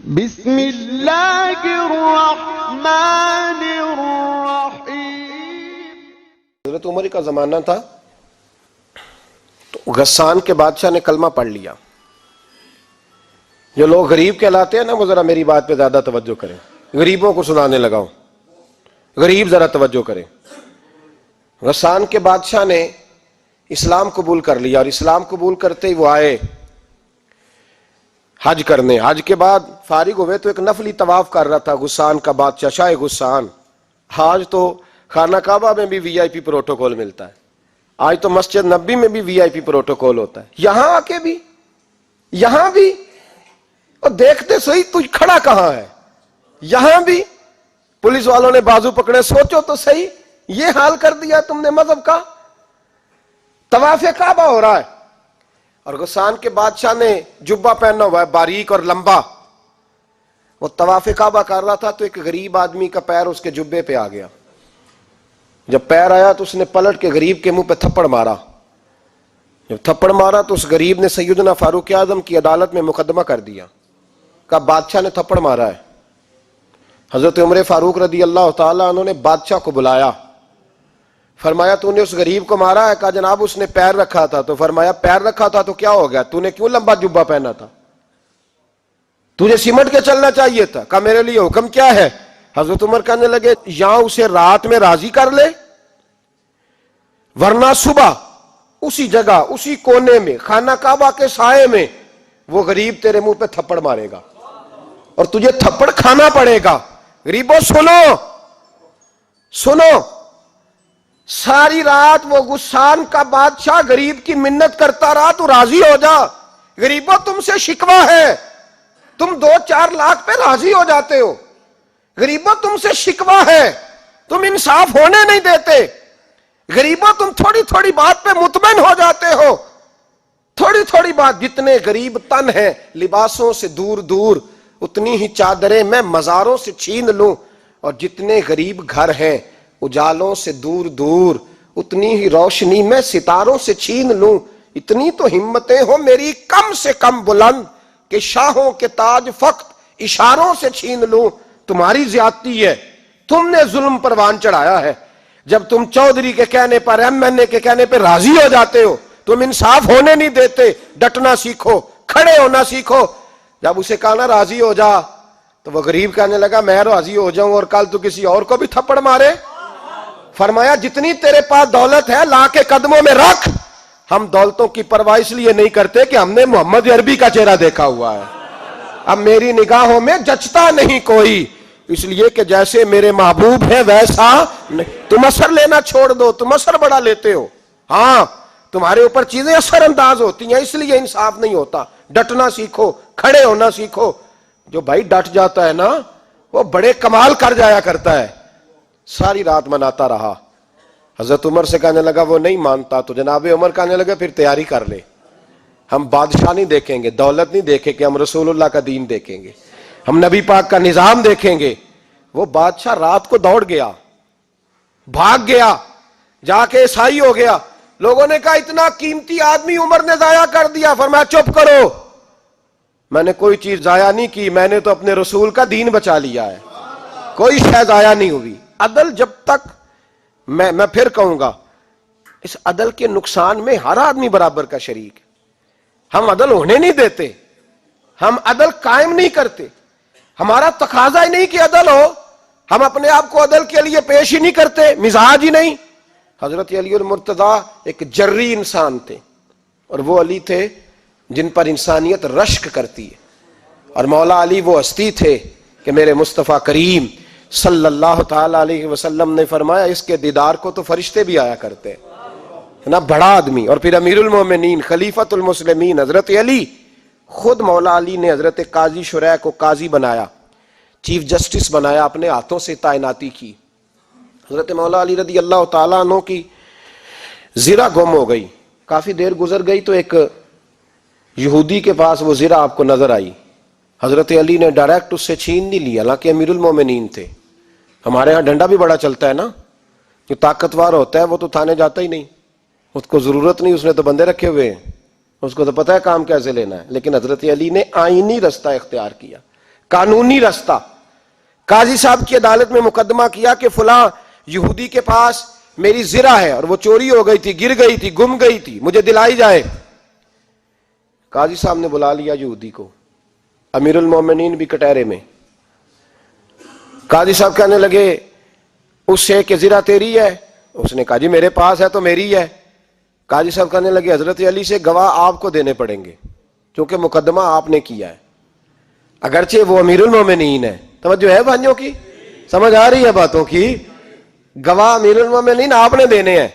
بسم اللہ الرحمن الرحیم۔ حضرت عمر کا زمانہ تھا تو غسان کے بادشاہ نے کلمہ پڑھ لیا۔ جو لوگ غریب کہلاتے ہیں نا وہ ذرا میری بات پہ زیادہ توجہ کریں، غریبوں کو سنانے لگاؤں، غریب ذرا توجہ کریں۔ غسان کے بادشاہ نے اسلام قبول کر لیا، اور اسلام قبول کرتے ہی وہ آئے حج کرنے۔ حج کے بعد فارغ ہوئے تو ایک نفلی طواف کر رہا تھا غسان کا بادشاہ، شاہ غسان۔ آج تو خانہ کعبہ میں بھی وی آئی پی پروٹوکول ملتا ہے، آج تو مسجد نبی میں بھی وی آئی پی پروٹوکول ہوتا ہے، یہاں آ کے بھی، یہاں بھی، اور دیکھتے صحیح تو کھڑا کہاں ہے، یہاں بھی پولیس والوں نے بازو پکڑے۔ سوچو تو صحیح، یہ حال کر دیا تم نے مذہب کا۔ طواف کعبہ ہو رہا ہے اور غسان کے بادشاہ نے جبہ پہنا ہوا ہے باریک اور لمبا، وہ طواف کعبہ کر رہا تھا تو ایک غریب آدمی کا پیر اس کے جبے پہ آ گیا۔ جب پیر آیا تو اس نے پلٹ کے غریب کے منہ پہ تھپڑ مارا۔ جب تھپڑ مارا تو اس غریب نے سیدنا فاروق اعظم کی عدالت میں مقدمہ کر دیا، کہا بادشاہ نے تھپڑ مارا ہے۔ حضرت عمر فاروق رضی اللہ تعالیٰ عنہ نے بادشاہ کو بلایا، فرمایا تو نے اس غریب کو مارا ہے؟ کہا جناب اس نے پیر رکھا تھا۔ تو فرمایا پیر رکھا تھا تو کیا ہو گیا، تو نے کیوں لمبا جبہ پہنا تھا، تجھے سمٹ کے چلنا چاہیے تھا۔ کہا میرے لیے حکم کیا ہے؟ حضرت عمر کہنے لگے یہاں اسے رات میں راضی کر لے، ورنہ صبح اسی جگہ اسی کونے میں خانہ کعبہ کے سائے میں وہ غریب تیرے منہ پہ تھپڑ مارے گا اور تجھے تھپڑ کھانا پڑے گا۔ غریبوں سنو سنو، ساری رات وہ غسان کا بادشاہ غریب کی منت کرتا رہا تو راضی ہو جا۔ غریبوں تم سے شکوہ ہے، تم 2-4 لاکھ پہ راضی ہو جاتے ہو۔ غریبوں تم سے شکوہ ہے، تم انصاف ہونے نہیں دیتے۔ غریبوں تم تھوڑی تھوڑی بات پہ مطمئن ہو جاتے ہو، تھوڑی تھوڑی بات۔ جتنے غریب تن ہیں لباسوں سے دور دور، اتنی ہی چادریں میں مزاروں سے چھین لوں، اور جتنے غریب گھر ہیں اجالوں سے دور دور، اتنی ہی روشنی میں ستاروں سے چھین لوں۔ اتنی تو ہمتیں ہو میری کم سے کم بلند کہ شاہوں کے تاج فقط اشاروں سے چھین لوں۔ تمہاری زیادتی ہے، تم نے ظلم پروان چڑھایا ہے۔ جب تم چودھری کے کہنے پر، ایم این اے کے کہنے پہ راضی ہو جاتے ہو، تم انصاف ہونے نہیں دیتے۔ ڈٹنا سیکھو، کھڑے ہونا سیکھو۔ جب اسے کہا نا راضی ہو جا تو وہ غریب کہنے لگا میں راضی ہو جاؤں اور کل تو کسی اور کو بھی تھپڑ مارے؟ فرمایا جتنی تیرے پاس دولت ہے لا کے قدموں میں رکھ۔ ہم دولتوں کی پرواہ اس لیے نہیں کرتے کہ ہم نے محمد عربی کا چہرہ دیکھا ہوا ہے، اب میری نگاہوں میں جچتا نہیں کوئی، اس لیے کہ جیسے میرے محبوب ہیں ویسا نہیں۔ تم اثر لینا چھوڑ دو، تم اثر بڑا لیتے ہو۔ ہاں تمہارے اوپر چیزیں اثر انداز ہوتی ہیں، اس لیے انصاف نہیں ہوتا۔ ڈٹنا سیکھو، کھڑے ہونا سیکھو۔ جو بھائی ڈٹ جاتا ہے نا وہ بڑے کمال کر جایا کرتا ہے۔ ساری رات مناتا رہا۔ حضرت عمر سے کہنے لگا وہ نہیں مانتا، تو جناب عمر کہنے لگا پھر تیاری کر لے، ہم بادشاہ نہیں دیکھیں گے، دولت نہیں دیکھیں گے، ہم رسول اللہ کا دین دیکھیں گے، ہم نبی پاک کا نظام دیکھیں گے۔ وہ بادشاہ رات کو دوڑ گیا، بھاگ گیا، جا کے عیسائی ہو گیا۔ لوگوں نے کہا اتنا قیمتی آدمی عمر نے ضائع کر دیا۔ فرمایا چپ کرو، میں نے کوئی چیز ضائع نہیں کی، میں نے تو اپنے رسول کا دین بچا لیا ہے، کوئی شے ضائع نہیں ہوئی۔ عدل جب تک میں پھر کہوں گا، اس عدل کے نقصان میں ہر آدمی برابر کا شریک ہے۔ ہم عدل ہونے نہیں دیتے، ہم عدل قائم نہیں کرتے، ہمارا تقاضا ہی نہیں کہ عدل ہو، ہم اپنے آپ کو عدل کے لیے پیش ہی نہیں کرتے، مزاج ہی نہیں۔ حضرت علی المرتضیٰ ایک جری انسان تھے، اور وہ علی تھے جن پر انسانیت رشک کرتی ہے، اور مولا علی وہ ہستی تھے کہ میرے مصطفیٰ کریم صلی اللہ تعالی علیہ وسلم نے فرمایا اس کے دیدار کو تو فرشتے بھی آیا کرتے ہیں نا، بڑا آدمی۔ اور پھر امیر المومنین خلیفۃ المسلمین حضرت علی، خود مولا علی نے حضرت قاضی شریح کو قاضی بنایا، چیف جسٹس بنایا، اپنے ہاتھوں سے تعیناتی کی۔ حضرت مولا علی رضی اللہ تعالیٰ عنہ کی زرہ گم ہو گئی، کافی دیر گزر گئی تو ایک یہودی کے پاس وہ زرہ آپ کو نظر آئی۔ حضرت علی نے ڈائریکٹ اس سے چھین نہیں لیا، حالانکہ امیر المومنین تھے۔ ہمارے ہاں ڈنڈا بھی بڑا چلتا ہے نا، جو طاقتور ہوتا ہے وہ تو تھانے جاتا ہی نہیں، اس کو ضرورت نہیں، اس نے تو بندے رکھے ہوئے ہیں، اس کو تو پتہ ہے کام کیسے لینا ہے۔ لیکن حضرت علی نے آئینی رستہ اختیار کیا، قانونی رستہ. قاضی صاحب کی عدالت میں مقدمہ کیا کہ فلاں یہودی کے پاس میری زرہ ہے اور وہ چوری ہو گئی تھی، گر گئی تھی، گم گئی تھی، مجھے دلائی جائے. قاضی صاحب نے بلا لیا یہودی کو، امیر المومنین بھی کٹہرے میں. قاضی صاحب کہنے لگے اس سے کہ زرہ تیری ہے؟ اس نے کہا جی میرے پاس ہے تو میری ہے. قاضی صاحب کہنے لگے حضرت علی سے گواہ آپ کو دینے پڑیں گے کیونکہ مقدمہ آپ نے کیا ہے، اگرچہ وہ امیر المومنین ہے. توجہ ہے بھائیوں کی؟ سمجھ آ رہی ہے باتوں کی؟ گواہ امیر المومنین آپ نے دینے ہیں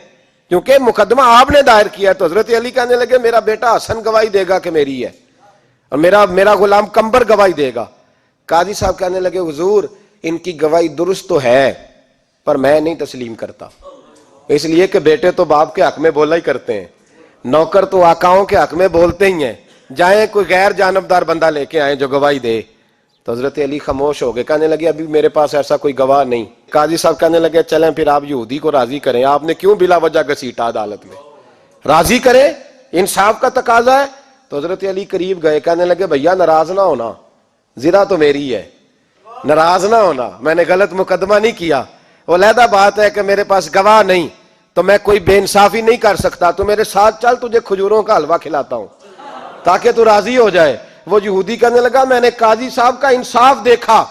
کیونکہ مقدمہ آپ نے دائر کیا ہے. تو حضرت علی کہنے لگے میرا بیٹا حسن گواہی دے گا کہ میری ہے، اور میرا غلام کمبر گواہی دے گا. قاضی صاحب کہنے لگے حضور ان کی گواہی درست تو ہے پر میں نہیں تسلیم کرتا، اس لیے کہ بیٹے تو باپ کے حق میں بولا ہی کرتے ہیں، نوکر تو آقاؤں کے حق میں بولتے ہی ہیں، جائیں کوئی غیر جانبدار بندہ لے کے آئیں جو گواہی دے. تو حضرت علی خاموش ہو گئے، کہنے لگے ابھی میرے پاس ایسا کوئی گواہ نہیں. قاضی صاحب کہنے لگے چلیں پھر آپ یہودی کو راضی کریں، آپ نے کیوں بلا وجہ گھسیٹا عدالت میں، راضی کریں، انصاف کا تقاضا ہے. تو حضرت علی قریب گئے، کہنے لگے بھیا ناراض نہ ہونا، زرہ تو میری ہے، ناراض نہ ہونا، میں نے غلط مقدمہ نہیں کیا. وہ علیحدہ بات ہے کہ میرے پاس گواہ نہیں تو میں کوئی بے انصافی نہیں کر سکتا، تو میرے ساتھ چل تجھے کھجوروں کا حلوہ کھلاتا ہوں تاکہ تو راضی ہو جائے. وہ یہودی کہنے لگا میں نے قاضی صاحب کا انصاف دیکھا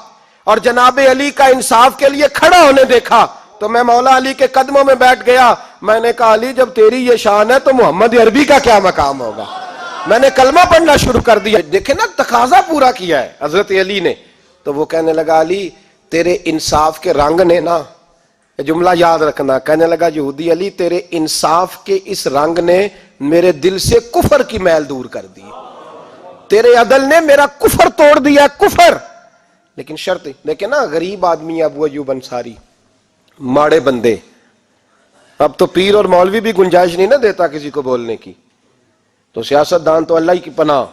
اور جناب علی کا انصاف کے لیے کھڑا ہونے دیکھا تو میں مولا علی کے قدموں میں بیٹھ گیا. میں نے کہا علی جب تیری یہ شان ہے تو محمد عربی کا کیا مقام ہوگا. میں نے کلمہ پڑھنا شروع کر دیا. دیکھیں نا تقاضا پورا کیا ہے حضرت علی نے. تو وہ کہنے لگا علی تیرے انصاف کے رنگ نے نا، یہ جملہ یاد رکھنا، کہنے لگا یہودی علی تیرے انصاف کے اس رنگ نے میرے دل سے کفر کی میل دور کر دی، تیرے عدل نے میرا کفر توڑ دیا، کفر. لیکن شرط دیکھیں نا، غریب آدمی ابو ایوب انصاری، ماڑے بندے، اب تو پیر اور مولوی بھی گنجائش نہیں نہ دیتا کسی کو بولنے کی. تو سیاست دان تو اللہ ہی کی پناہ،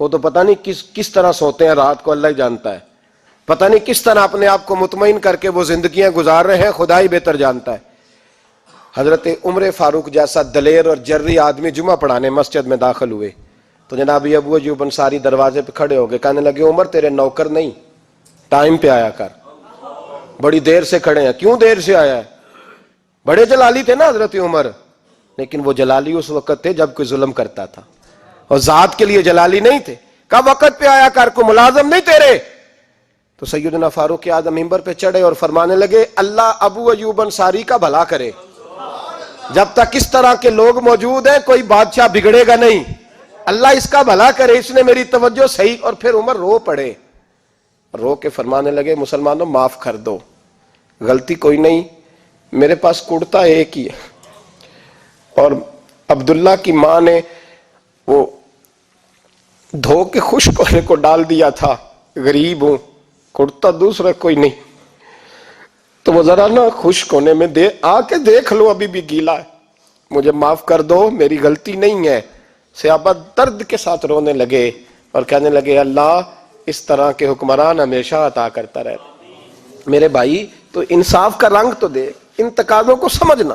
وہ تو پتہ نہیں کس طرح سوتے ہیں رات کو، اللہ ہی جانتا ہے، پتہ نہیں کس طرح اپنے آپ کو مطمئن کر کے وہ زندگیاں گزار رہے ہیں، خدا ہی بہتر جانتا ہے. حضرت عمر فاروق جیسا دلیر اور جرری آدمی جمعہ پڑھانے مسجد میں داخل ہوئے تو جناب ابو ایوب انصاری دروازے پہ کھڑے ہو گئے، کہنے لگے عمر تیرے نوکر نہیں، ٹائم پہ آیا کر، بڑی دیر سے کھڑے ہیں. کیوں دیر سے آیا ہے؟ بڑے جلالی تھے نا حضرت عمر، لیکن وہ جلالی اس وقت تھے جب کوئی ظلم کرتا تھا، اور ذات کے لیے جلالی نہیں تھے. کب وقت پہ آیا کر، کو ملازم نہیں تیرے. تو سیدنا فاروق اعظم منبر پہ چڑھے اور فرمانے لگے اللہ ابو ایوب انصاری کا بھلا کرے، جب تک اس طرح کے لوگ موجود ہیں کوئی بادشاہ بگڑے گا نہیں، اللہ اس کا بھلا کرے، اس نے میری توجہ صحیح. اور پھر عمر رو پڑے، رو کے فرمانے لگے مسلمانوں معاف کر دو، غلطی کوئی نہیں، میرے پاس کرتا ایک ہی ہے، اور عبداللہ کی ماں نے وہ دھو کے خشک ہونے کو ڈال دیا تھا، غریب ہوں، کرتا دوسرا کوئی نہیں، تو وہ ذرا نا خشک ہونے میں آ کے دیکھ لو ابھی بھی گیلا ہے، مجھے معاف کر دو، میری غلطی نہیں ہے. صحابہ درد کے ساتھ رونے لگے اور کہنے لگے اللہ اس طرح کے حکمران ہمیشہ عطا کرتا رہے. میرے بھائی تو انصاف کا رنگ تو دے، ان تقاضوں کو سمجھنا.